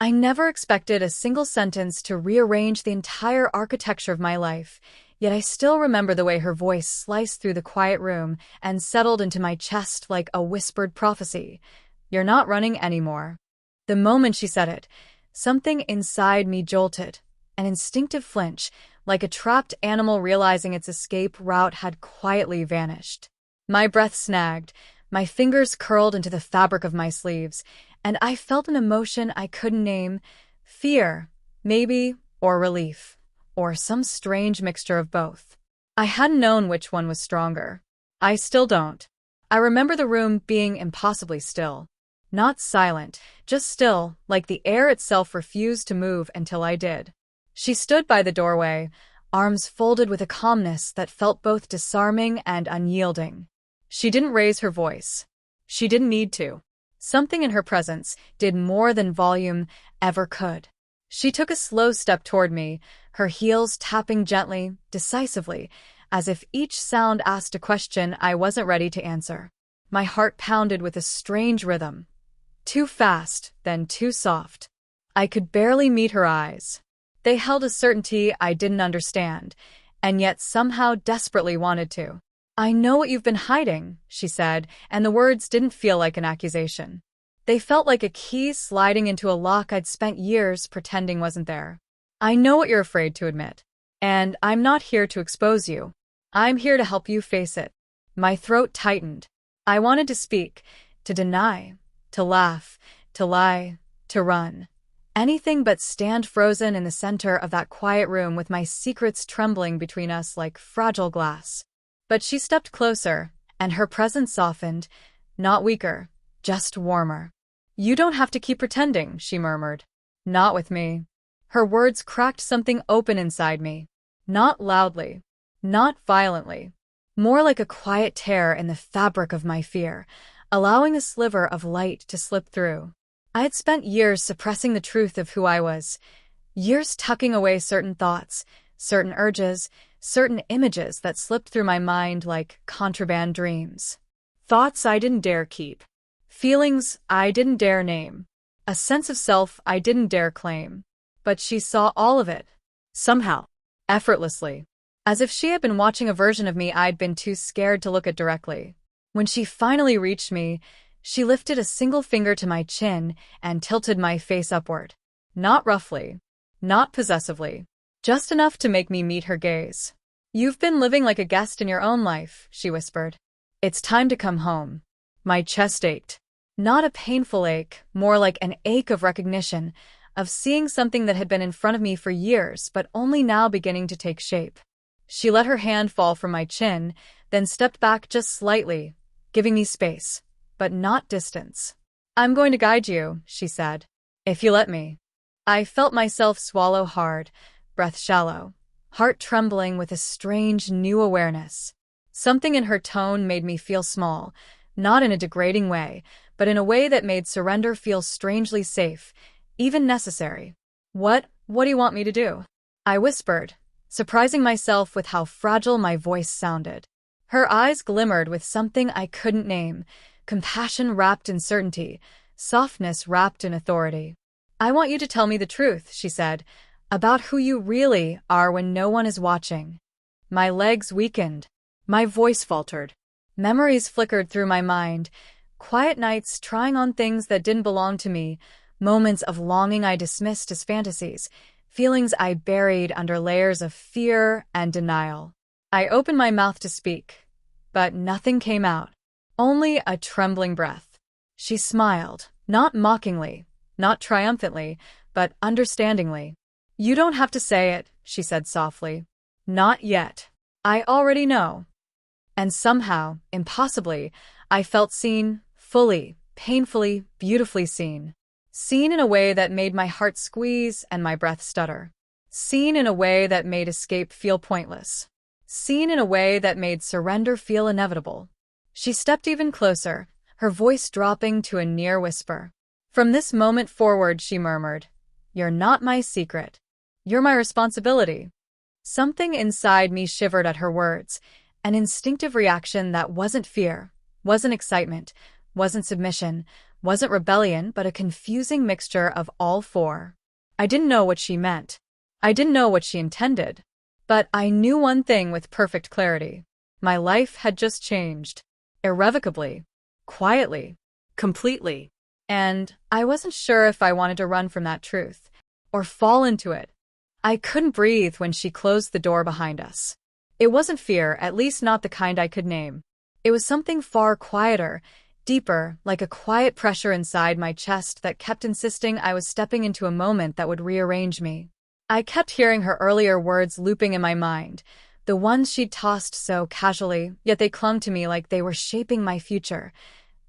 I never expected a single sentence to rearrange the entire architecture of my life, yet I still remember the way her voice sliced through the quiet room and settled into my chest like a whispered prophecy. "You're not running anymore." The moment she said it, something inside me jolted, an instinctive flinch, like a trapped animal realizing its escape route had quietly vanished. My breath snagged, my fingers curled into the fabric of my sleeves, and I felt an emotion I couldn't name. Fear, maybe, or relief, or some strange mixture of both. I hadn't known which one was stronger. I still don't. I remember the room being impossibly still. Not silent, just still, like the air itself refused to move until I did. She stood by the doorway, arms folded with a calmness that felt both disarming and unyielding. She didn't raise her voice. She didn't need to. Something in her presence did more than volume ever could. She took a slow step toward me, her heels tapping gently, decisively, as if each sound asked a question I wasn't ready to answer. My heart pounded with a strange rhythm. Too fast, then too soft. I could barely meet her eyes. They held a certainty I didn't understand, and yet somehow desperately wanted to. "I know what you've been hiding," she said, and the words didn't feel like an accusation. They felt like a key sliding into a lock I'd spent years pretending wasn't there. "I know what you're afraid to admit. And I'm not here to expose you. I'm here to help you face it." My throat tightened. I wanted to speak, to deny, to laugh, to lie, to run. Anything but stand frozen in the center of that quiet room with my secrets trembling between us like fragile glass. But she stepped closer, and her presence softened, not weaker, just warmer. "You don't have to keep pretending," she murmured. "Not with me." Her words cracked something open inside me. Not loudly, not violently, more like a quiet tear in the fabric of my fear, allowing a sliver of light to slip through. I had spent years suppressing the truth of who I was, years tucking away certain thoughts, certain urges, certain images that slipped through my mind like contraband dreams. Thoughts I didn't dare keep. Feelings I didn't dare name. A sense of self I didn't dare claim. But she saw all of it. Somehow. Effortlessly. As if she had been watching a version of me I'd been too scared to look at directly. When she finally reached me, she lifted a single finger to my chin and tilted my face upward. Not roughly. Not possessively. Just enough to make me meet her gaze. "You've been living like a guest in your own life," she whispered. "It's time to come home." My chest ached. Not a painful ache, more like an ache of recognition, of seeing something that had been in front of me for years but only now beginning to take shape. She let her hand fall from my chin, then stepped back just slightly, giving me space, but not distance. "I'm going to guide you," she said, "if you let me." I felt myself swallow hard, breath shallow, heart trembling with a strange new awareness. Something in her tone made me feel small, not in a degrading way, but in a way that made surrender feel strangely safe, even necessary. What do you want me to do?" I whispered, surprising myself with how fragile my voice sounded. Her eyes glimmered with something I couldn't name, compassion wrapped in certainty, softness wrapped in authority. "I want you to tell me the truth," she said, "about who you really are when no one is watching." My legs weakened. My voice faltered. Memories flickered through my mind, quiet nights trying on things that didn't belong to me, moments of longing I dismissed as fantasies, feelings I buried under layers of fear and denial. I opened my mouth to speak, but nothing came out, only a trembling breath. She smiled, not mockingly, not triumphantly, but understandingly. "You don't have to say it," she said softly. "Not yet. I already know." And somehow, impossibly, I felt seen, fully, painfully, beautifully seen. Seen in a way that made my heart squeeze and my breath stutter. Seen in a way that made escape feel pointless. Seen in a way that made surrender feel inevitable. She stepped even closer, her voice dropping to a near whisper. "From this moment forward," she murmured, "you're not my secret. You're my responsibility." Something inside me shivered at her words, an instinctive reaction that wasn't fear, wasn't excitement, wasn't submission, wasn't rebellion, but a confusing mixture of all four. I didn't know what she meant. I didn't know what she intended. But I knew one thing with perfect clarity. My life had just changed. Irrevocably. Quietly. Completely. And I wasn't sure if I wanted to run from that truth, or fall into it. I couldn't breathe when she closed the door behind us. It wasn't fear, at least not the kind I could name. It was something far quieter, deeper, like a quiet pressure inside my chest that kept insisting I was stepping into a moment that would rearrange me. I kept hearing her earlier words looping in my mind, the ones she'd tossed so casually, yet they clung to me like they were shaping my future.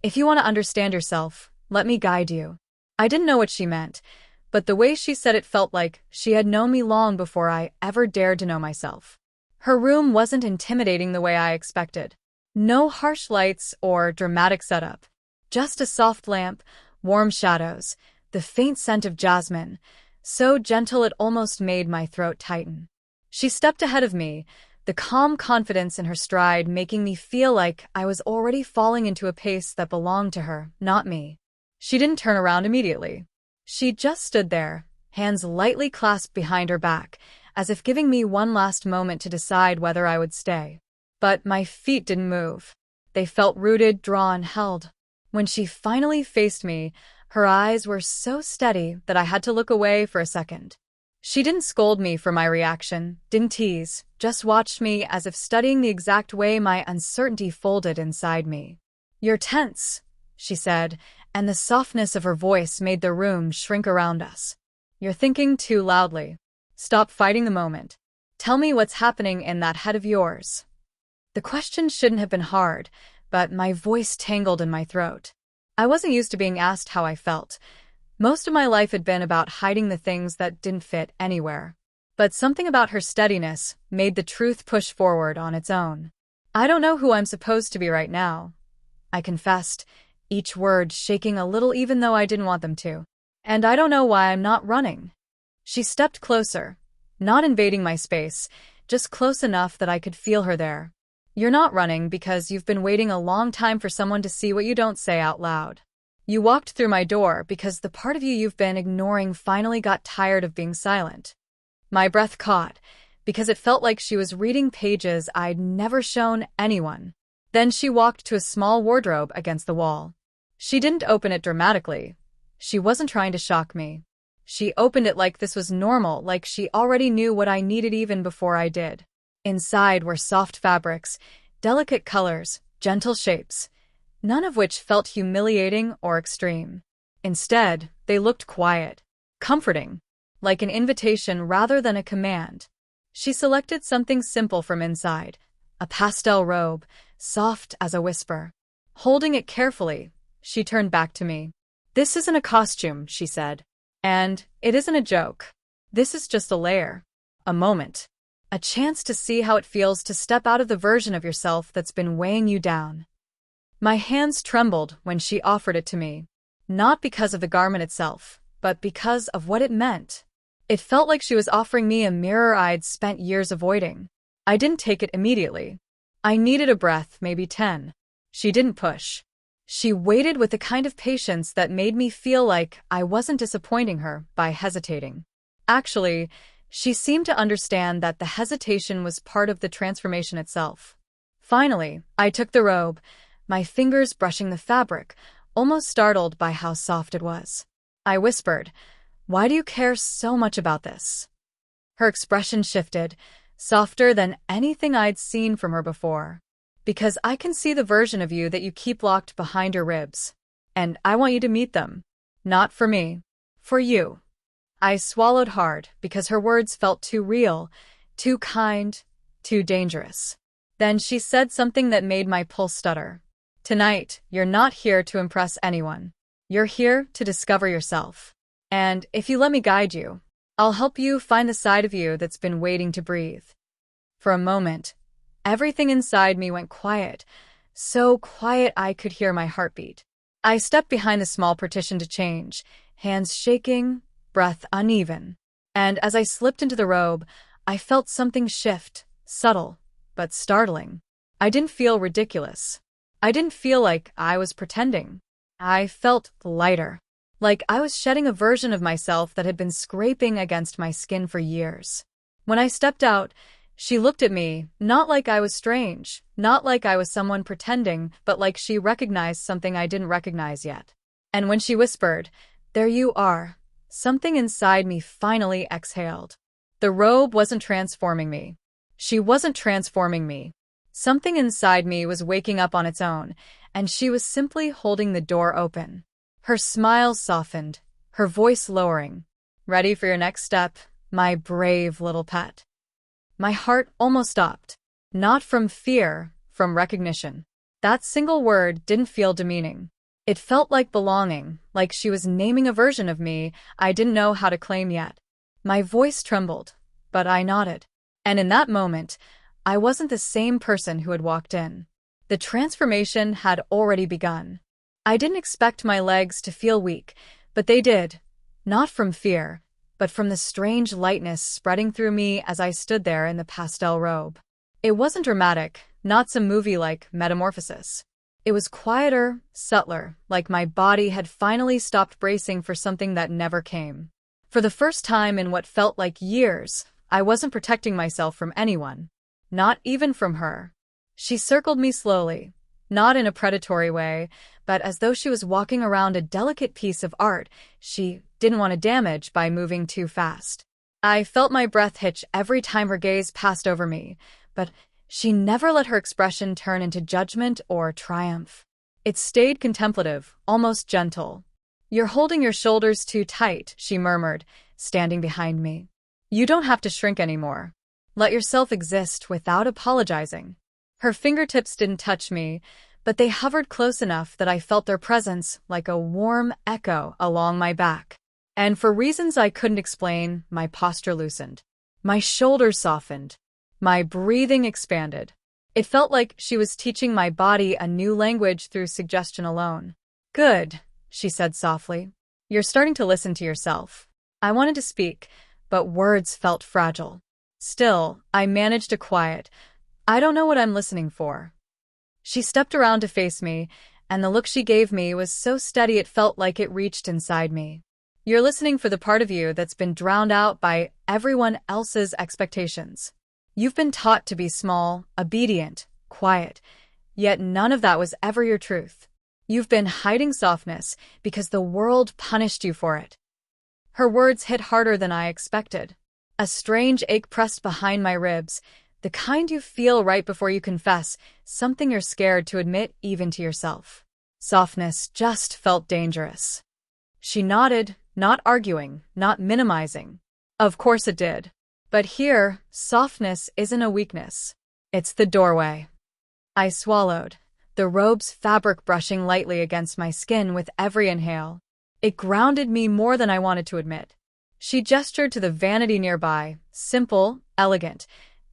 If you want to understand yourself, let me guide you. I didn't know what she meant, but the way she said it felt like she had known me long before I ever dared to know myself. Her room wasn't intimidating the way I expected. No harsh lights or dramatic setup. Just a soft lamp, warm shadows, the faint scent of jasmine, so gentle it almost made my throat tighten. She stepped ahead of me, the calm confidence in her stride making me feel like I was already falling into a pace that belonged to her, not me. She didn't turn around immediately. She just stood there, hands lightly clasped behind her back, as if giving me one last moment to decide whether I would stay. But my feet didn't move. They felt rooted, drawn, held. When she finally faced me, her eyes were so steady that I had to look away for a second. She didn't scold me for my reaction, didn't tease, just watched me as if studying the exact way my uncertainty folded inside me. "You're tense," she said, and the softness of her voice made the room shrink around us. "You're thinking too loudly. Stop fighting the moment. Tell me what's happening in that head of yours." The question shouldn't have been hard, but my voice tangled in my throat. I wasn't used to being asked how I felt. Most of my life had been about hiding the things that didn't fit anywhere. But something about her steadiness made the truth push forward on its own. "I don't know who I'm supposed to be right now," I confessed, each word shaking a little even though I didn't want them to. "And I don't know why I'm not running." She stepped closer, not invading my space, just close enough that I could feel her there. "You're not running because you've been waiting a long time for someone to see what you don't say out loud. You walked through my door because the part of you you've been ignoring finally got tired of being silent." My breath caught, because it felt like she was reading pages I'd never shown anyone. Then she walked to a small wardrobe against the wall. She didn't open it dramatically. She wasn't trying to shock me. She opened it like this was normal, like she already knew what I needed even before I did. Inside were soft fabrics, delicate colors, gentle shapes, none of which felt humiliating or extreme. Instead, they looked quiet, comforting, like an invitation rather than a command. She selected something simple from inside, a pastel robe, soft as a whisper. Holding it carefully, she turned back to me. "This isn't a costume," she said. "And it isn't a joke. This is just a layer. A moment. A chance to see how it feels to step out of the version of yourself that's been weighing you down." My hands trembled when she offered it to me. Not because of the garment itself, but because of what it meant. It felt like she was offering me a mirror I'd spent years avoiding. I didn't take it immediately. I needed a breath, maybe 10. She didn't push. She waited with the kind of patience that made me feel like I wasn't disappointing her by hesitating. Actually, she seemed to understand that the hesitation was part of the transformation itself. Finally, I took the robe, my fingers brushing the fabric, almost startled by how soft it was. I whispered, "Why do you care so much about this?" Her expression shifted, softer than anything I'd seen from her before. "Because I can see the version of you that you keep locked behind your ribs. And I want you to meet them. Not for me. For you." I swallowed hard because her words felt too real, too kind, too dangerous. Then she said something that made my pulse stutter. "Tonight, you're not here to impress anyone. You're here to discover yourself. And if you let me guide you, I'll help you find the side of you that's been waiting to breathe." For a moment, everything inside me went quiet, so quiet I could hear my heartbeat. I stepped behind the small partition to change, hands shaking, breath uneven. And as I slipped into the robe, I felt something shift, subtle, but startling. I didn't feel ridiculous. I didn't feel like I was pretending. I felt lighter, like I was shedding a version of myself that had been scraping against my skin for years. When I stepped out, she looked at me, not like I was strange, not like I was someone pretending, but like she recognized something I didn't recognize yet. And when she whispered, "There you are," something inside me finally exhaled. The robe wasn't transforming me. She wasn't transforming me. Something inside me was waking up on its own, and she was simply holding the door open. Her smile softened, her voice lowering. "Ready for your next step, my brave little pet?" My heart almost stopped. Not from fear, from recognition. That single word didn't feel demeaning. It felt like belonging, like she was naming a version of me I didn't know how to claim yet. My voice trembled, but I nodded. And in that moment, I wasn't the same person who had walked in. The transformation had already begun. I didn't expect my legs to feel weak, but they did. Not from fear, but from the strange lightness spreading through me as I stood there in the pastel robe. It wasn't dramatic, not some movie like Metamorphosis. It was quieter, subtler, like my body had finally stopped bracing for something that never came. For the first time in what felt like years, I wasn't protecting myself from anyone. Not even from her. She circled me slowly, not in a predatory way, but as though she was walking around a delicate piece of art she didn't want to damage by moving too fast. I felt my breath hitch every time her gaze passed over me, but she never let her expression turn into judgment or triumph. It stayed contemplative, almost gentle. "You're holding your shoulders too tight," she murmured, standing behind me. "You don't have to shrink anymore. Let yourself exist without apologizing." Her fingertips didn't touch me, but they hovered close enough that I felt their presence like a warm echo along my back. And for reasons I couldn't explain, my posture loosened. My shoulders softened. My breathing expanded. It felt like she was teaching my body a new language through suggestion alone. "Good," she said softly. "You're starting to listen to yourself." I wanted to speak, but words felt fragile. Still, I managed to quiet. "I don't know what I'm listening for." She stepped around to face me, and the look she gave me was so steady it felt like it reached inside me. "You're listening for the part of you that's been drowned out by everyone else's expectations. You've been taught to be small, obedient, quiet, yet none of that was ever your truth. You've been hiding softness because the world punished you for it." Her words hit harder than I expected. A strange ache pressed behind my ribs, the kind you feel right before you confess something you're scared to admit even to yourself. Softness just felt dangerous. She nodded, not arguing, not minimizing. Of course it did. But here, softness isn't a weakness. It's the doorway. I swallowed, the robe's fabric brushing lightly against my skin with every inhale. It grounded me more than I wanted to admit. She gestured to the vanity nearby, simple, elegant,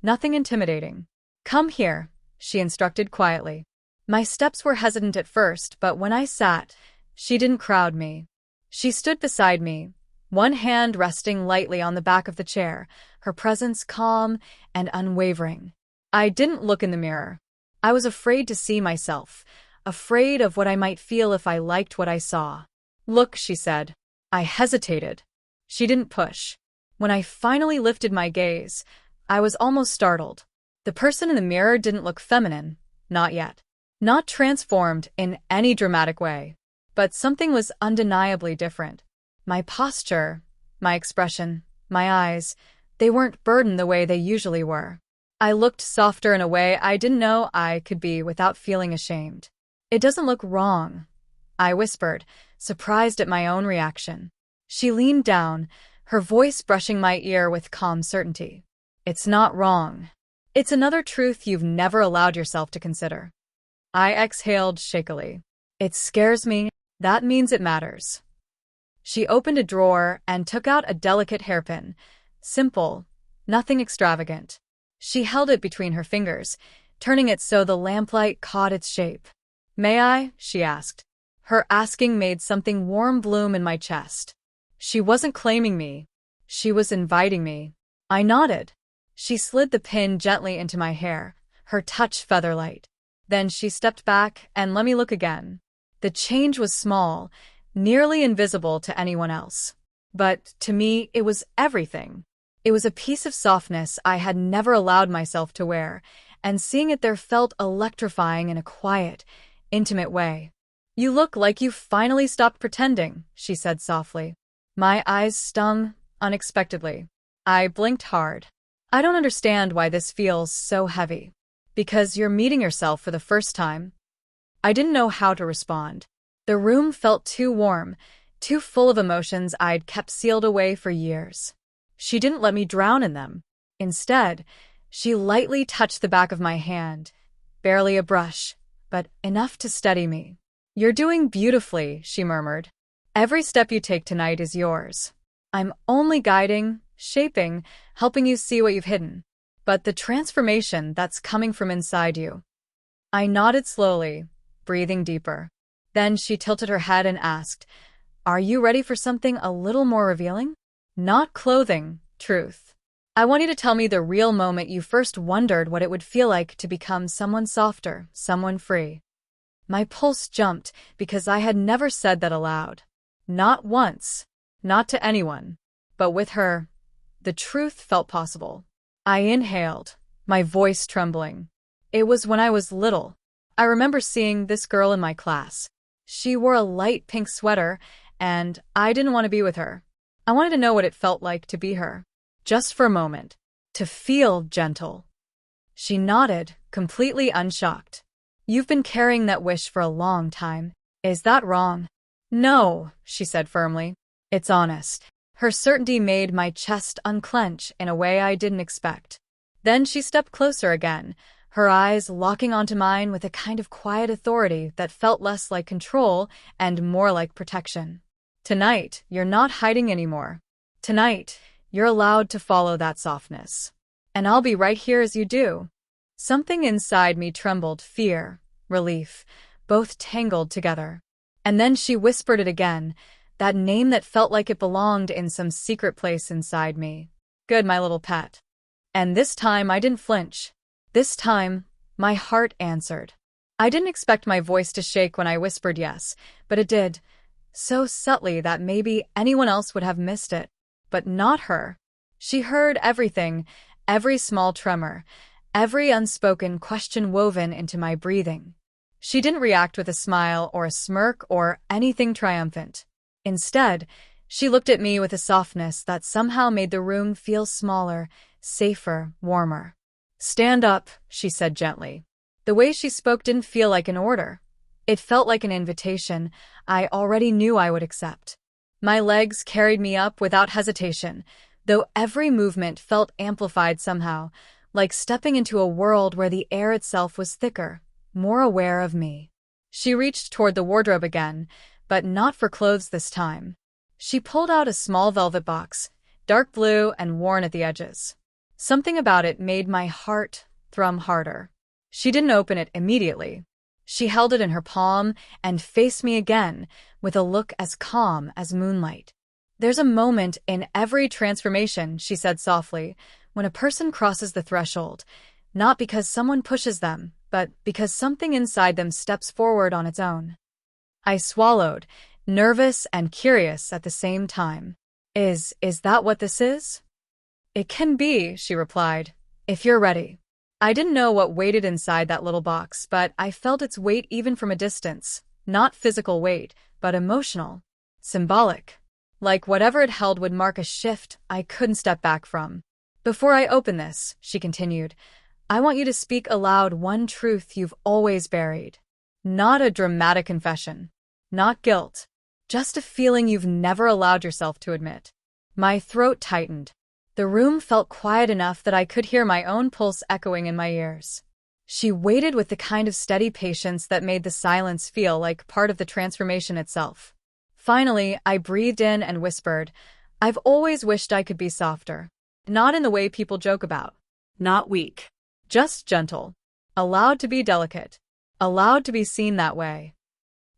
nothing intimidating. "Come here," she instructed quietly. My steps were hesitant at first, but when I sat, she didn't crowd me. She stood beside me, one hand resting lightly on the back of the chair, her presence calm and unwavering. I didn't look in the mirror. I was afraid to see myself, afraid of what I might feel if I liked what I saw. "Look," she said. I hesitated. She didn't push. When I finally lifted my gaze, I was almost startled. The person in the mirror didn't look feminine, not yet. Not transformed in any dramatic way. But something was undeniably different. My posture, my expression, my eyes, they weren't burdened the way they usually were. I looked softer in a way I didn't know I could be without feeling ashamed. "It doesn't look wrong," I whispered, surprised at my own reaction. She leaned down, her voice brushing my ear with calm certainty. "It's not wrong. It's another truth you've never allowed yourself to consider." I exhaled shakily. "It scares me. That means it matters." She opened a drawer and took out a delicate hairpin. Simple, nothing extravagant. She held it between her fingers, turning it so the lamplight caught its shape. "May I?" she asked. Her asking made something warm bloom in my chest. She wasn't claiming me. She was inviting me. I nodded. She slid the pin gently into my hair, her touch feather-light. Then she stepped back and let me look again. The change was small, nearly invisible to anyone else. But to me, it was everything. It was a piece of softness I had never allowed myself to wear, and seeing it there felt electrifying in a quiet, intimate way. "You look like you finally stopped pretending," she said softly. My eyes stung unexpectedly. I blinked hard. "I don't understand why this feels so heavy." "Because you're meeting yourself for the first time." I didn't know how to respond. The room felt too warm, too full of emotions I'd kept sealed away for years. She didn't let me drown in them. Instead, she lightly touched the back of my hand, barely a brush, but enough to steady me. "You're doing beautifully," she murmured. "Every step you take tonight is yours. I'm only guiding, shaping, helping you see what you've hidden. But the transformation that's coming from inside you." I nodded slowly, breathing deeper. Then she tilted her head and asked, "Are you ready for something a little more revealing? Not clothing, truth. I want you to tell me the real moment you first wondered what it would feel like to become someone softer, someone free." My pulse jumped because I had never said that aloud. Not once, not to anyone. But with her, the truth felt possible. I inhaled, my voice trembling. It was when I was little. I remember seeing this girl in my class. She wore a light pink sweater, and I didn't want to be with her. I wanted to know what it felt like to be her. Just for a moment. To feel gentle. She nodded, completely unshocked. "You've been carrying that wish for a long time. Is that wrong?" "No," she said firmly. "It's honest." Her certainty made my chest unclench in a way I didn't expect. Then she stepped closer again, her eyes locking onto mine with a kind of quiet authority that felt less like control and more like protection. "Tonight, you're not hiding anymore. Tonight, you're allowed to follow that softness. And I'll be right here as you do." Something inside me trembled, fear, relief, both tangled together. And then she whispered it again, that name that felt like it belonged in some secret place inside me. "Good, my little pet." And this time I didn't flinch. This time, my heart answered. I didn't expect my voice to shake when I whispered yes, but it did, so subtly that maybe anyone else would have missed it. But not her. She heard everything, every small tremor, every unspoken question woven into my breathing. She didn't react with a smile or a smirk or anything triumphant. Instead, she looked at me with a softness that somehow made the room feel smaller, safer, warmer. "Stand up," she said gently. The way she spoke didn't feel like an order. It felt like an invitation I already knew I would accept. My legs carried me up without hesitation, though every movement felt amplified somehow, like stepping into a world where the air itself was thicker, more aware of me. She reached toward the wardrobe again, but not for clothes this time. She pulled out a small velvet box, dark blue and worn at the edges. Something about it made my heart thrum harder. She didn't open it immediately. She held it in her palm and faced me again with a look as calm as moonlight. "There's a moment in every transformation," she said softly, "when a person crosses the threshold, not because someone pushes them, but because something inside them steps forward on its own." I swallowed, nervous and curious at the same time. Is that what this is?" "It can be," she replied, "if you're ready." I didn't know what waited inside that little box, but I felt its weight even from a distance. Not physical weight, but emotional. Symbolic. Like whatever it held would mark a shift I couldn't step back from. "Before I open this," she continued, "I want you to speak aloud one truth you've always buried. Not a dramatic confession. Not guilt. Just a feeling you've never allowed yourself to admit." My throat tightened. The room felt quiet enough that I could hear my own pulse echoing in my ears. She waited with the kind of steady patience that made the silence feel like part of the transformation itself. Finally, I breathed in and whispered, "I've always wished I could be softer. Not in the way people joke about. Not weak. Just gentle. Allowed to be delicate. Allowed to be seen that way."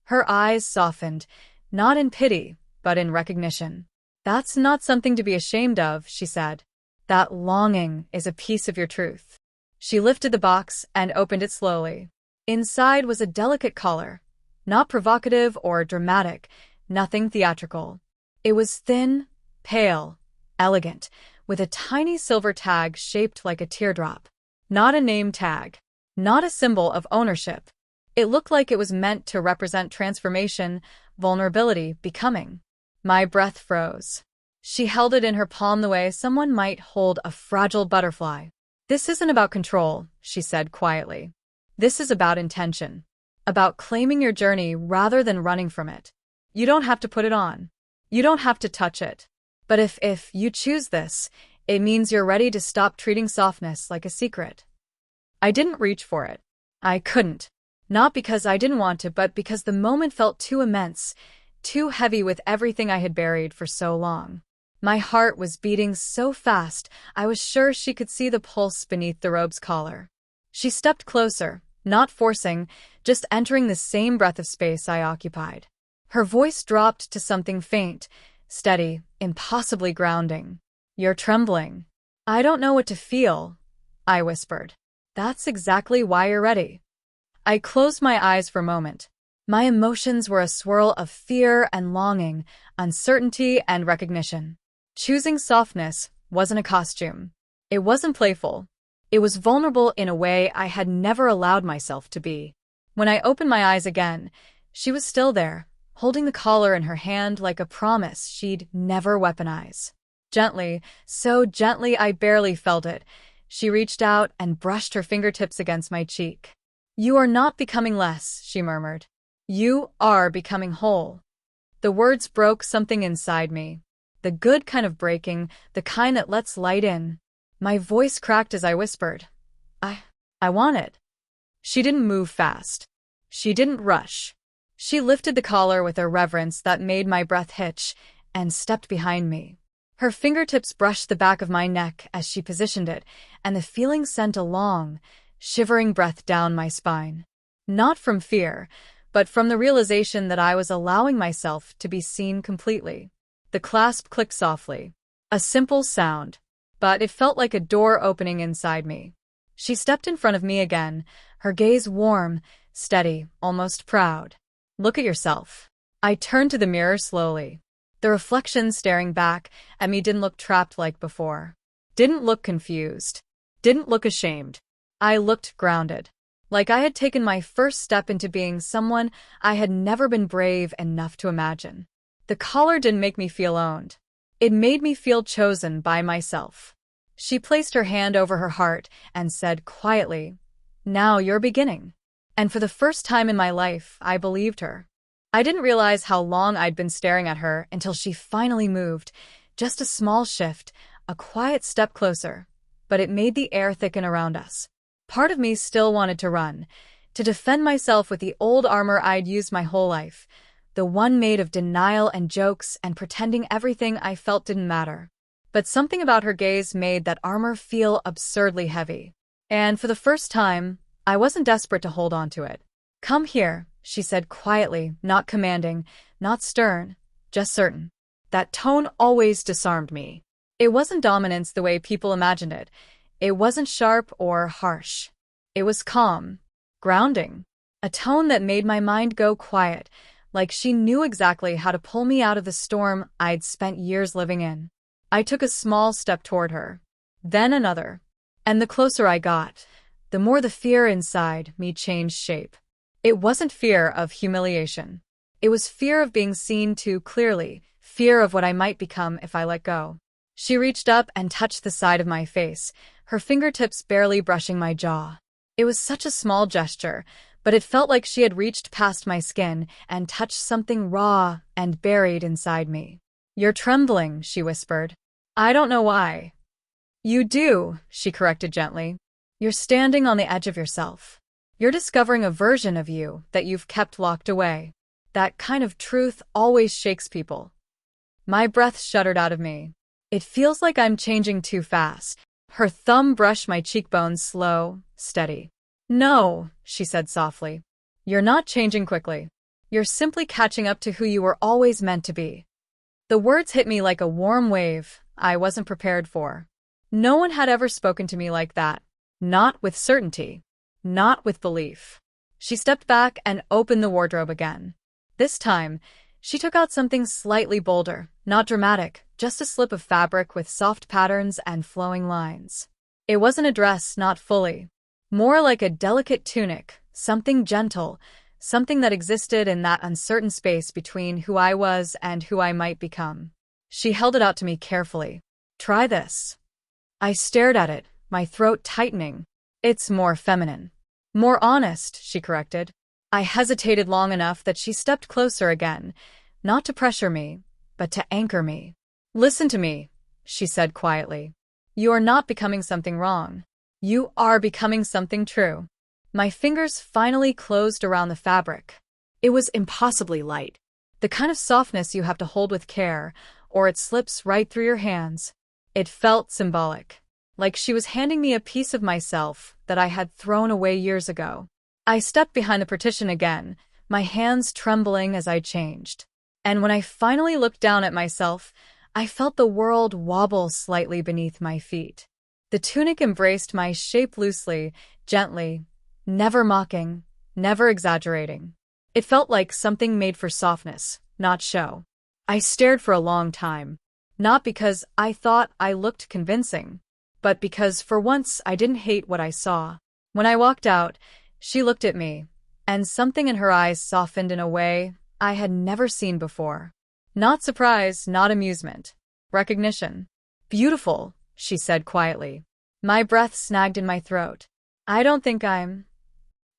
Her eyes softened, not in pity, but in recognition. "That's not something to be ashamed of," she said. "That longing is a piece of your truth." She lifted the box and opened it slowly. Inside was a delicate collar, Not provocative or dramatic, nothing theatrical. It was thin, pale, elegant, with a tiny silver tag shaped like a teardrop. Not a name tag. Not a symbol of ownership. It looked like it was meant to represent transformation, vulnerability, becoming. My breath froze. She held it in her palm the way someone might hold a fragile butterfly. "This isn't about control," she said quietly. "This is about intention. About claiming your journey rather than running from it. You don't have to put it on. You don't have to touch it. But if you choose this, it means you're ready to stop treating softness like a secret." I didn't reach for it. I couldn't. Not because I didn't want to, but because the moment felt too immense, too heavy with everything I had buried for so long. My heart was beating so fast, I was sure she could see the pulse beneath the robe's collar. She stepped closer, not forcing, just entering the same breath of space I occupied. Her voice dropped to something faint, steady, impossibly grounding. "You're trembling." "I don't know what to feel," I whispered. "That's exactly why you're ready." I closed my eyes for a moment. My emotions were a swirl of fear and longing, uncertainty and recognition. Choosing softness wasn't a costume. It wasn't playful. It was vulnerable in a way I had never allowed myself to be. When I opened my eyes again, she was still there, holding the collar in her hand like a promise she'd never weaponize. Gently, so gently I barely felt it, she reached out and brushed her fingertips against my cheek. "You are not becoming less," she murmured. "You are becoming whole." The words broke something inside me. The good kind of breaking, the kind that lets light in. My voice cracked as I whispered, I want it." She didn't move fast. She didn't rush. She lifted the collar with a reverence that made my breath hitch and stepped behind me. Her fingertips brushed the back of my neck as she positioned it, and the feeling sent a long, shivering breath down my spine. Not from fear, but from the realization that I was allowing myself to be seen completely. The clasp clicked softly. A simple sound, but it felt like a door opening inside me. She stepped in front of me again, her gaze warm, steady, almost proud. "Look at yourself." I turned to the mirror slowly. The reflection staring back at me didn't look trapped like before. Didn't look confused. Didn't look ashamed. I looked grounded. Like I had taken my first step into being someone I had never been brave enough to imagine. The collar didn't make me feel owned. It made me feel chosen by myself. She placed her hand over her heart and said quietly, "Now you're beginning." And for the first time in my life, I believed her. I didn't realize how long I'd been staring at her until she finally moved. Just a small shift, a quiet step closer, but it made the air thicken around us. Part of me still wanted to run, to defend myself with the old armor I'd used my whole life, the one made of denial and jokes and pretending everything I felt didn't matter. But something about her gaze made that armor feel absurdly heavy. And for the first time, I wasn't desperate to hold on to it. "Come here," she said quietly, not commanding, not stern, just certain. That tone always disarmed me. It wasn't dominance the way people imagined it. It wasn't sharp or harsh. It was calm, grounding, a tone that made my mind go quiet, like she knew exactly how to pull me out of the storm I'd spent years living in. I took a small step toward her, then another, and the closer I got, the more the fear inside me changed shape. It wasn't fear of humiliation. It was fear of being seen too clearly, fear of what I might become if I let go. She reached up and touched the side of my face, her fingertips barely brushing my jaw. It was such a small gesture, but it felt like she had reached past my skin and touched something raw and buried inside me. "You're trembling," she whispered. "I don't know why." "You do," she corrected gently. "You're standing on the edge of yourself. You're discovering a version of you that you've kept locked away. That kind of truth always shakes people." My breath shuddered out of me. "It feels like I'm changing too fast." Her thumb brushed my cheekbones, slow, steady. "No," she said softly. "You're not changing quickly. You're simply catching up to who you were always meant to be." The words hit me like a warm wave I wasn't prepared for. No one had ever spoken to me like that. Not with certainty. Not with belief. She stepped back and opened the wardrobe again. This time, she took out something slightly bolder, not dramatic, just a slip of fabric with soft patterns and flowing lines. It wasn't a dress, not fully. More like a delicate tunic, something gentle, something that existed in that uncertain space between who I was and who I might become. She held it out to me carefully. "Try this." I stared at it, my throat tightening. "It's more feminine." "More honest," she corrected. I hesitated long enough that she stepped closer again, not to pressure me, but to anchor me. "Listen to me," she said quietly. "You are not becoming something wrong. You are becoming something true." My fingers finally closed around the fabric. It was impossibly light. The kind of softness you have to hold with care, or it slips right through your hands. It felt symbolic, like she was handing me a piece of myself that I had thrown away years ago. I stepped behind the partition again, my hands trembling as I changed. And when I finally looked down at myself, I felt the world wobble slightly beneath my feet. The tunic embraced my shape loosely, gently, never mocking, never exaggerating. It felt like something made for softness, not show. I stared for a long time, not because I thought I looked convincing, but because for once I didn't hate what I saw. When I walked out, she looked at me, and something in her eyes softened in a way I had never seen before. Not surprise, not amusement. Recognition. "Beautiful," she said quietly. My breath snagged in my throat. "I don't think I'm—"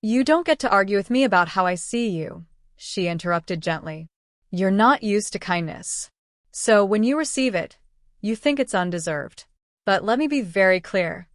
"You don't get to argue with me about how I see you," she interrupted gently. "You're not used to kindness. So when you receive it, you think it's undeserved. But let me be very clear.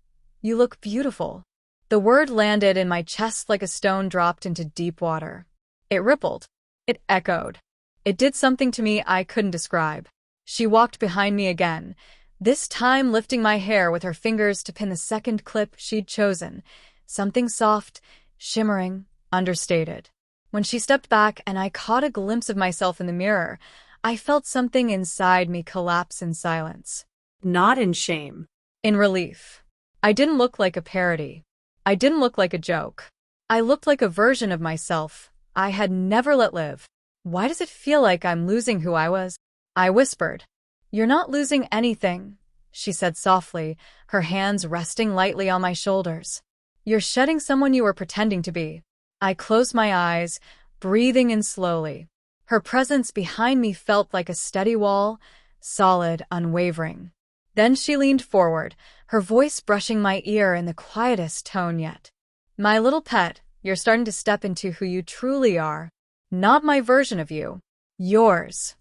You look beautiful." The word landed in my chest like a stone dropped into deep water. It rippled. It echoed. It did something to me I couldn't describe. She walked behind me again, this time lifting my hair with her fingers to pin the second clip she'd chosen, something soft, shimmering, understated. When she stepped back and I caught a glimpse of myself in the mirror, I felt something inside me collapse in silence. Not in shame. In relief. I didn't look like a parody. I didn't look like a joke. I looked like a version of myself I had never let live. "Why does it feel like I'm losing who I was?" I whispered. "You're not losing anything," she said softly, her hands resting lightly on my shoulders. "You're shedding someone you were pretending to be." I closed my eyes, breathing in slowly. Her presence behind me felt like a steady wall, solid, unwavering. Then she leaned forward, her voice brushing my ear in the quietest tone yet. "My little pet, you're starting to step into who you truly are. Not my version of you. Yours."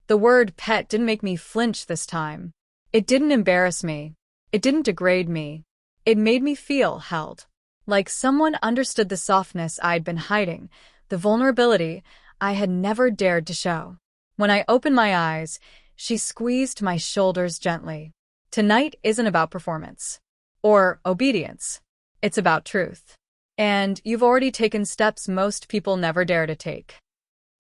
The word pet didn't make me flinch this time. It didn't embarrass me. It didn't degrade me. It made me feel held. Like someone understood the softness I'd been hiding, the vulnerability I had never dared to show. When I opened my eyes, she squeezed my shoulders gently. "Tonight isn't about performance. Or obedience. It's about truth. And you've already taken steps most people never dare to take."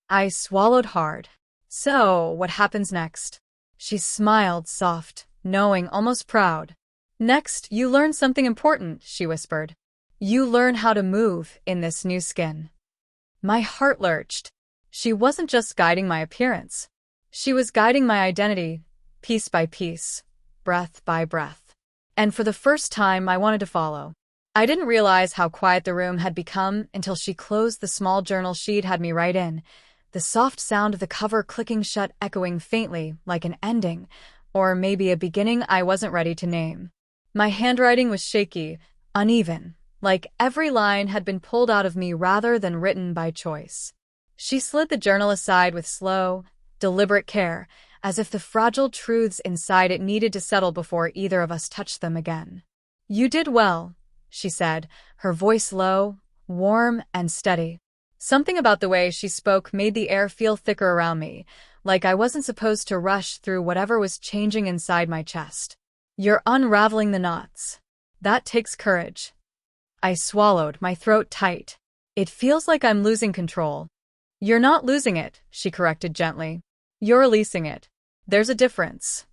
I swallowed hard. "So, what happens next?" She smiled soft, knowing, almost proud. "Next, you learn something important," she whispered. "You learn how to move in this new skin." My heart lurched. She wasn't just guiding my appearance. She was guiding my identity, piece by piece, breath by breath. And for the first time, I wanted to follow. I didn't realize how quiet the room had become until she closed the small journal she'd had me write in, the soft sound of the cover clicking shut echoing faintly like an ending, or maybe a beginning I wasn't ready to name. My handwriting was shaky, uneven, like every line had been pulled out of me rather than written by choice. She slid the journal aside with slow, deliberate care, as if the fragile truths inside it needed to settle before either of us touched them again. "You did well," she said, her voice low, warm, and steady. Something about the way she spoke made the air feel thicker around me, like I wasn't supposed to rush through whatever was changing inside my chest. "You're unraveling the knots. That takes courage." I swallowed, my throat tight. "It feels like I'm losing control." "You're not losing it," she corrected gently. "You're releasing it. There's a difference."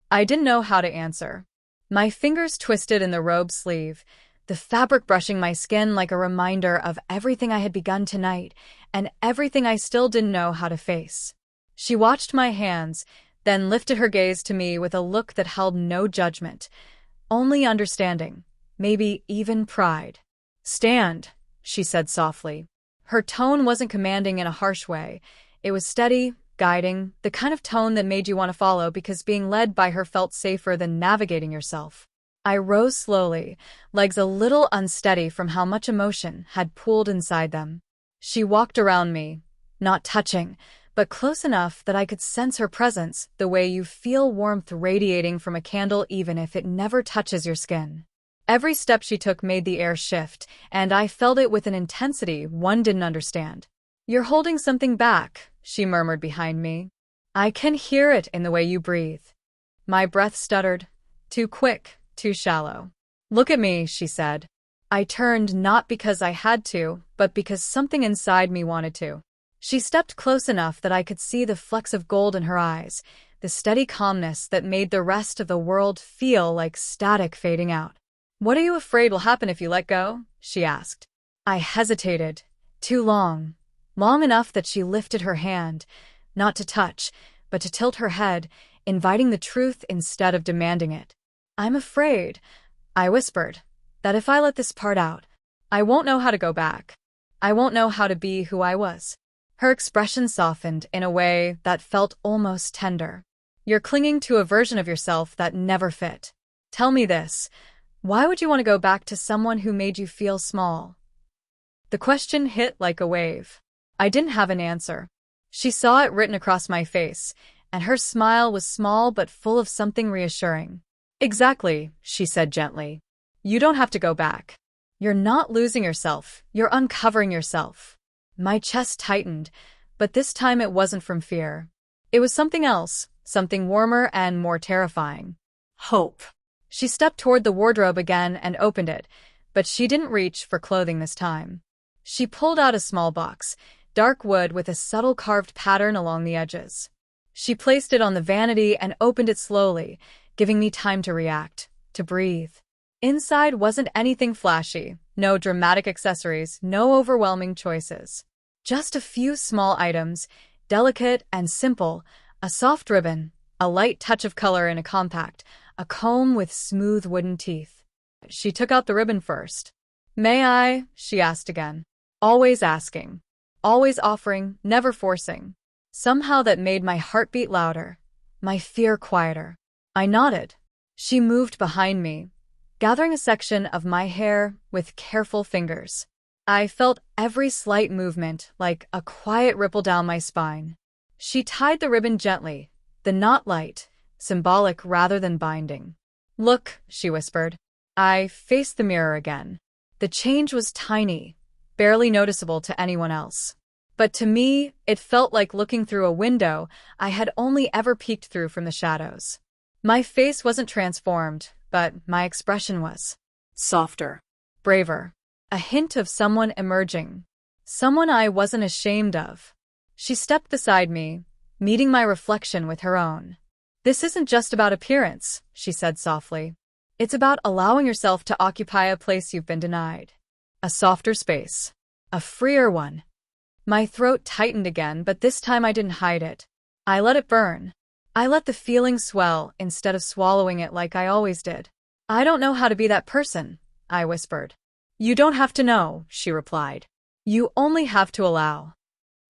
I didn't know how to answer. My fingers twisted in the robe sleeve, the fabric brushing my skin like a reminder of everything I had begun tonight and everything I still didn't know how to face. She watched my hands, then lifted her gaze to me with a look that held no judgment, only understanding, maybe even pride. "Stand," she said softly. Her tone wasn't commanding in a harsh way. It was steady, guiding, the kind of tone that made you want to follow because being led by her felt safer than navigating yourself. I rose slowly, legs a little unsteady from how much emotion had pooled inside them. She walked around me, not touching, but close enough that I could sense her presence, the way you feel warmth radiating from a candle even if it never touches your skin. Every step she took made the air shift, and I felt it with an intensity one didn't understand. "You're holding something back," she murmured behind me. "I can hear it in the way you breathe." My breath stuttered. Too quick, too shallow. "Look at me," she said. I turned not because I had to, but because something inside me wanted to. She stepped close enough that I could see the flecks of gold in her eyes, the steady calmness that made the rest of the world feel like static fading out. "What are you afraid will happen if you let go?" she asked. I hesitated. Too long. Long enough that she lifted her hand, not to touch, but to tilt her head, inviting the truth instead of demanding it. "I'm afraid," I whispered, "that if I let this part out, I won't know how to go back. I won't know how to be who I was." Her expression softened in a way that felt almost tender. "You're clinging to a version of yourself that never fit. Tell me this. Why would you want to go back to someone who made you feel small?" The question hit like a wave. I didn't have an answer. She saw it written across my face, and her smile was small but full of something reassuring. "Exactly," she said gently. "You don't have to go back. You're not losing yourself, you're uncovering yourself." My chest tightened, but this time it wasn't from fear. It was something else, something warmer and more terrifying. Hope. She stepped toward the wardrobe again and opened it, but she didn't reach for clothing this time. She pulled out a small box, dark wood with a subtle carved pattern along the edges. She placed it on the vanity and opened it slowly, giving me time to react, to breathe. Inside wasn't anything flashy, no dramatic accessories, no overwhelming choices. Just a few small items, delicate and simple, a soft ribbon, a light touch of color in a compact, a comb with smooth wooden teeth. She took out the ribbon first. "May I?" she asked again. Always asking. Always offering, never forcing. Somehow that made my heartbeat louder, my fear quieter. I nodded. She moved behind me, gathering a section of my hair with careful fingers. I felt every slight movement like a quiet ripple down my spine. She tied the ribbon gently, the knot light, symbolic rather than binding. "Look," she whispered. I faced the mirror again. The change was tiny, barely noticeable to anyone else. But to me, it felt like looking through a window I had only ever peeked through from the shadows. My face wasn't transformed, but my expression was. Softer. Braver. A hint of someone emerging. Someone I wasn't ashamed of. She stepped beside me, meeting my reflection with her own. "This isn't just about appearance," she said softly. "It's about allowing yourself to occupy a place you've been denied. A softer space. A freer one." My throat tightened again, but this time I didn't hide it. I let it burn. I let the feeling swell instead of swallowing it like I always did. "I don't know how to be that person," I whispered. "You don't have to know," she replied. "You only have to allow."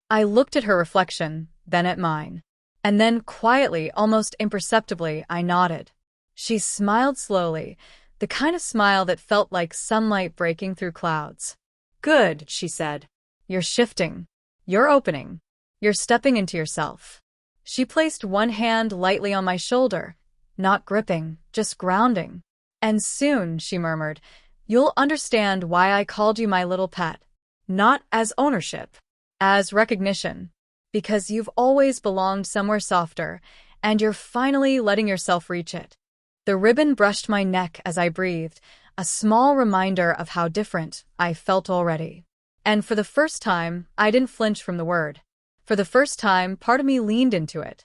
I looked at her reflection, then at mine. And then quietly, almost imperceptibly, I nodded. She smiled slowly, the kind of smile that felt like sunlight breaking through clouds. "Good," she said. "You're shifting. You're opening. You're stepping into yourself." She placed one hand lightly on my shoulder, not gripping, just grounding. "And soon," she murmured, "you'll understand why I called you my little pet. Not as ownership, as recognition. Because you've always belonged somewhere softer, and you're finally letting yourself reach it." The ribbon brushed my neck as I breathed, a small reminder of how different I felt already. And for the first time, I didn't flinch from the word. For the first time, part of me leaned into it.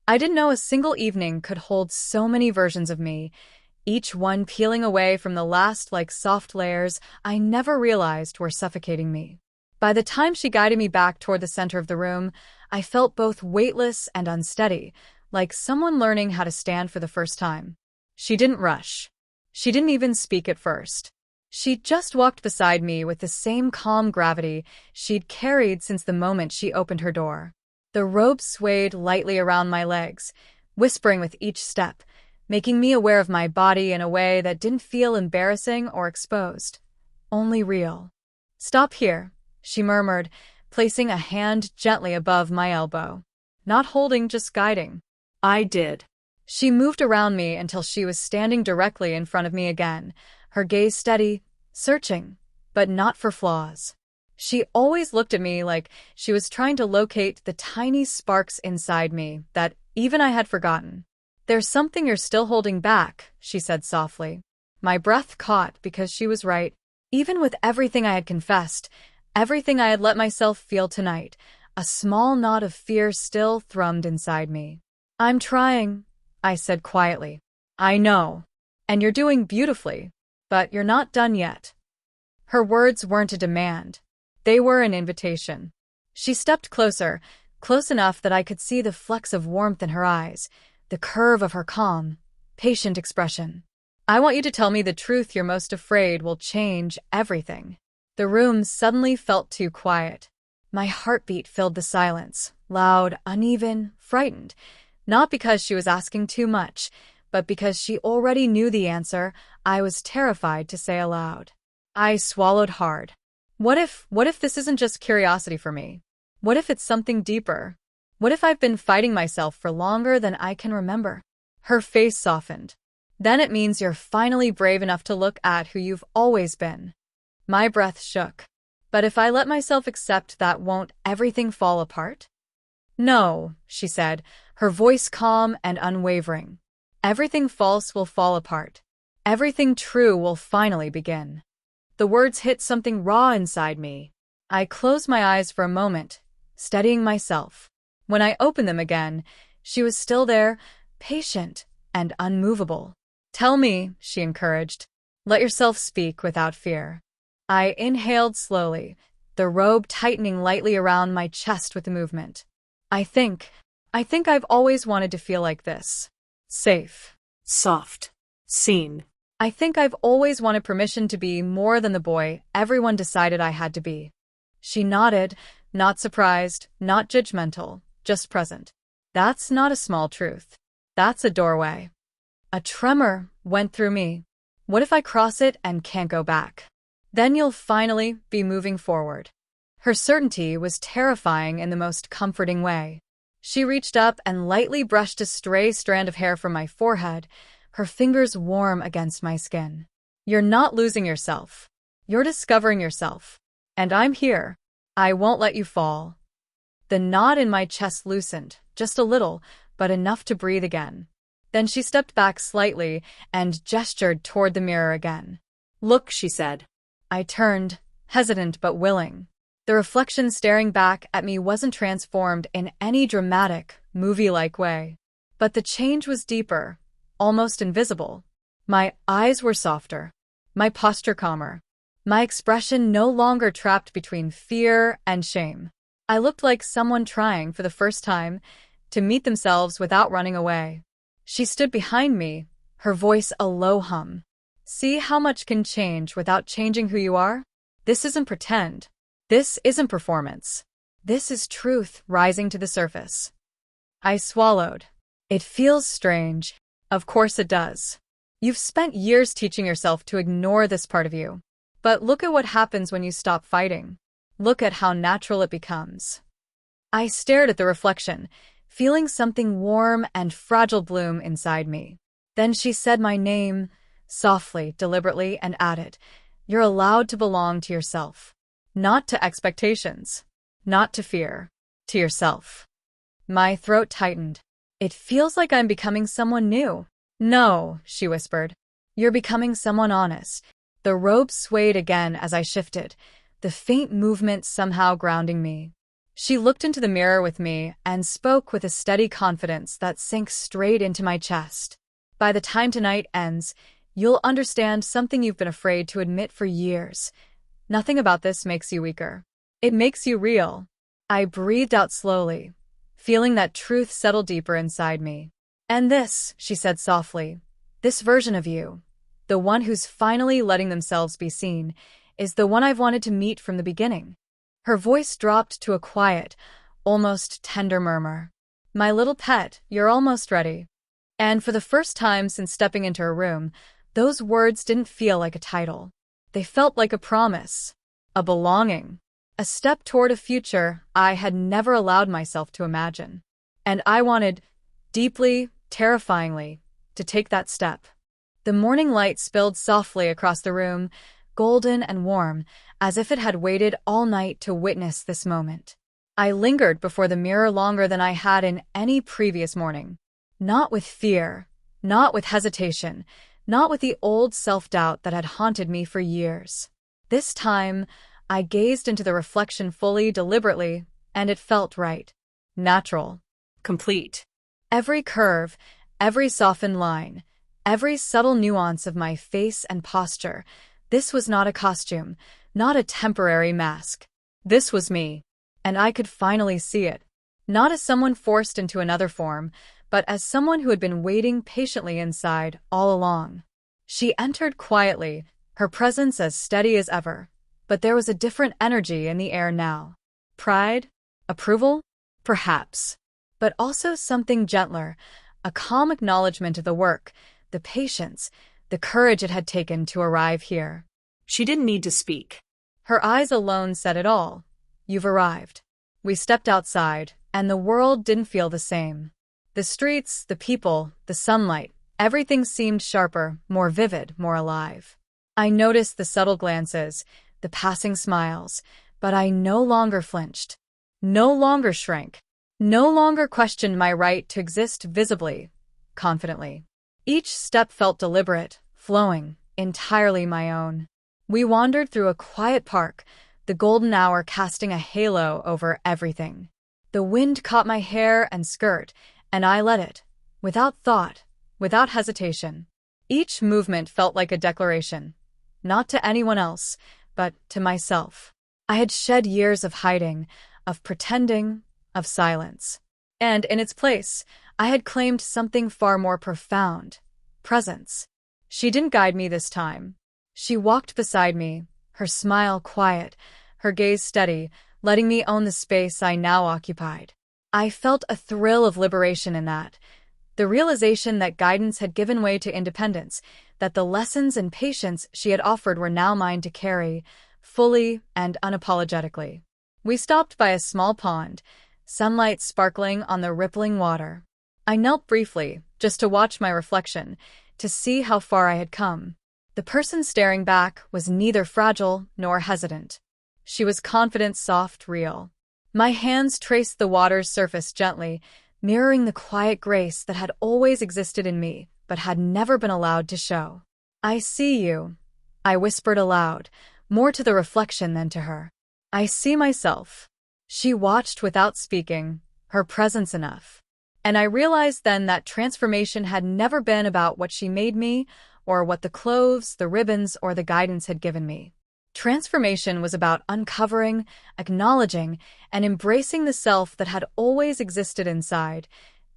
I didn't know a single evening could hold so many versions of me, each one peeling away from the last like soft layers I never realized were suffocating me. By the time she guided me back toward the center of the room, I felt both weightless and unsteady, like someone learning how to stand for the first time. She didn't rush. She didn't even speak at first. She just walked beside me with the same calm gravity she'd carried since the moment she opened her door. The robe swayed lightly around my legs, whispering with each step, making me aware of my body in a way that didn't feel embarrassing or exposed, only real. "Stop here," she murmured, placing a hand gently above my elbow. Not holding, just guiding. I did. She moved around me until she was standing directly in front of me again, her gaze steady, searching, but not for flaws. She always looked at me like she was trying to locate the tiny sparks inside me that even I had forgotten. "There's something you're still holding back," she said softly. My breath caught because she was right. Even with everything I had confessed, everything I had let myself feel tonight, a small knot of fear still thrummed inside me. "I'm trying," I said quietly. "I know. And you're doing beautifully. But you're not done yet." Her words weren't a demand. They were an invitation. She stepped closer, close enough that I could see the flecks of warmth in her eyes, the curve of her calm, patient expression. "I want you to tell me the truth you're most afraid will change everything." The room suddenly felt too quiet. My heartbeat filled the silence, loud, uneven, frightened, not because she was asking too much, but because she already knew the answer I was terrified to say aloud. I swallowed hard. What if this isn't just curiosity for me? What if it's something deeper? What if I've been fighting myself for longer than I can remember? Her face softened. "Then it means you're finally brave enough to look at who you've always been." My breath shook. "But if I let myself accept that, won't everything fall apart?" "No," she said, her voice calm and unwavering. "Everything false will fall apart. Everything true will finally begin." The words hit something raw inside me. I closed my eyes for a moment, steadying myself. When I opened them again, she was still there, patient and unmovable. "Tell me," she encouraged. "Let yourself speak without fear." I inhaled slowly, the robe tightening lightly around my chest with the movement. I think I've always wanted to feel like this. Safe. Soft. Seen. I think I've always wanted permission to be more than the boy everyone decided I had to be." She nodded, not surprised, not judgmental, just present. "That's not a small truth. That's a doorway." A tremor went through me. What if I cross it and can't go back? Then you'll finally be moving forward. Her certainty was terrifying in the most comforting way. She reached up and lightly brushed a stray strand of hair from my forehead, her fingers warm against my skin. "You're not losing yourself. You're discovering yourself. And I'm here. I won't let you fall." The knot in my chest loosened, just a little, but enough to breathe again. Then she stepped back slightly and gestured toward the mirror again. "Look," she said. I turned, hesitant but willing. The reflection staring back at me wasn't transformed in any dramatic, movie-like way. But the change was deeper, almost invisible. My eyes were softer, my posture calmer, my expression no longer trapped between fear and shame. I looked like someone trying, for the first time, to meet themselves without running away. She stood behind me, her voice a low hum. "See how much can change without changing who you are? This isn't pretend. This isn't performance. This is truth rising to the surface." I swallowed. "It feels strange. Of course it does. You've spent years teaching yourself to ignore this part of you. But look at what happens when you stop fighting. Look at how natural it becomes." I stared at the reflection, feeling something warm and fragile bloom inside me. Then she said my name, softly, deliberately, and added, "You're allowed to belong to yourself. Not to expectations. Not to fear. To yourself." My throat tightened. "It feels like I'm becoming someone new." "No," she whispered. "You're becoming someone honest." The robe swayed again as I shifted, the faint movement somehow grounding me. She looked into the mirror with me and spoke with a steady confidence that sank straight into my chest. "By the time tonight ends, You'll understand something you've been afraid to admit for years. Nothing about this makes you weaker. It makes you real." I breathed out slowly, feeling that truth settle deeper inside me. "And this," she said softly, "this version of you, the one who's finally letting themselves be seen, is the one I've wanted to meet from the beginning." Her voice dropped to a quiet, almost tender murmur. "My little pet, you're almost ready." And for the first time since stepping into her room, those words didn't feel like a title. They felt like a promise, a belonging, a step toward a future I had never allowed myself to imagine. And I wanted, deeply, terrifyingly, to take that step. The morning light spilled softly across the room, golden and warm, as if it had waited all night to witness this moment. I lingered before the mirror longer than I had in any previous morning. Not with fear, not with hesitation, not with the old self-doubt that had haunted me for years. This time, I gazed into the reflection fully, deliberately, and it felt right. Natural. Complete. Every curve, every softened line, every subtle nuance of my face and posture, this was not a costume, not a temporary mask. This was me, and I could finally see it. Not as someone forced into another form, but as someone who had been waiting patiently inside all along. She entered quietly, her presence as steady as ever, but there was a different energy in the air now. Pride? Approval? Perhaps. But also something gentler, a calm acknowledgement of the work, the patience, the courage it had taken to arrive here. She didn't need to speak. Her eyes alone said it all. "You've arrived." We stepped outside, and the world didn't feel the same. The streets, the people, the sunlight, everything seemed sharper, more vivid, more alive. I noticed the subtle glances, the passing smiles, but I no longer flinched, no longer shrank, no longer questioned my right to exist visibly, confidently. Each step felt deliberate, flowing, entirely my own. We wandered through a quiet park, the golden hour casting a halo over everything. The wind caught my hair and skirt, and I let it, without thought, without hesitation. Each movement felt like a declaration, not to anyone else, but to myself. I had shed years of hiding, of pretending, of silence. And in its place, I had claimed something far more profound: presence. She didn't guide me this time. She walked beside me, her smile quiet, her gaze steady, letting me own the space I now occupied. I felt a thrill of liberation in that, the realization that guidance had given way to independence, that the lessons and patience she had offered were now mine to carry, fully and unapologetically. We stopped by a small pond, sunlight sparkling on the rippling water. I knelt briefly, just to watch my reflection, to see how far I had come. The person staring back was neither fragile nor hesitant. She was confident, soft, real. My hands traced the water's surface gently, mirroring the quiet grace that had always existed in me, but had never been allowed to show. "I see you," I whispered aloud, more to the reflection than to her. "I see myself." She watched without speaking, her presence enough. And I realized then that transformation had never been about what she made me, or what the clothes, the ribbons, or the guidance had given me. Transformation was about uncovering, acknowledging, and embracing the self that had always existed inside,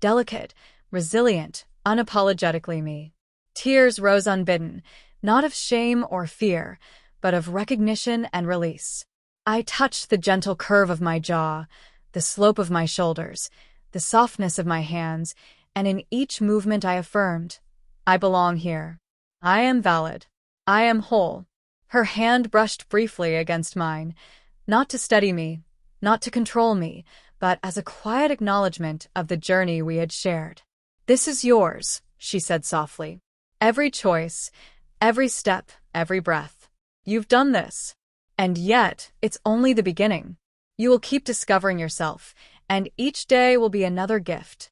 delicate, resilient, unapologetically me. Tears rose unbidden, not of shame or fear, but of recognition and release. I touched the gentle curve of my jaw, the slope of my shoulders, the softness of my hands, and in each movement I affirmed, "I belong here. I am valid. I am whole." Her hand brushed briefly against mine, not to steady me, not to control me, but as a quiet acknowledgement of the journey we had shared. "This is yours," she said softly. "Every choice, every step, every breath. You've done this. And yet, it's only the beginning. You will keep discovering yourself, and each day will be another gift."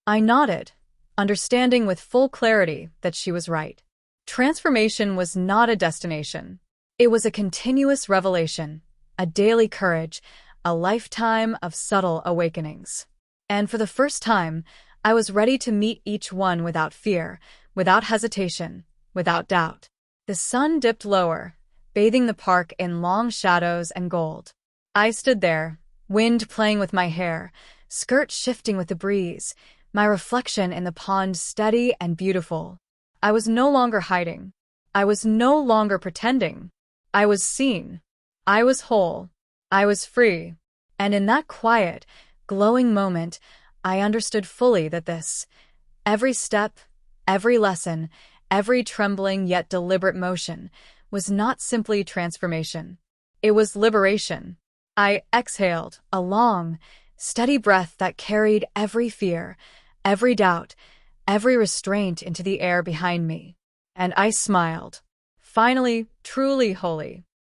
I nodded, understanding with full clarity that she was right. Transformation was not a destination. It was a continuous revelation, a daily courage, a lifetime of subtle awakenings. And for the first time, I was ready to meet each one without fear, without hesitation, without doubt. The sun dipped lower, bathing the park in long shadows and gold. I stood there, wind playing with my hair, skirt shifting with the breeze, my reflection in the pond steady and beautiful. I was no longer hiding. I was no longer pretending. I was seen. I was whole. I was free. And in that quiet, glowing moment, I understood fully that every step, every lesson, every trembling yet deliberate motion, was not simply transformation. It was liberation. I exhaled, a long, steady breath that carried every fear, every doubt, every restraint into the air behind me. And I smiled. Finally, truly holy.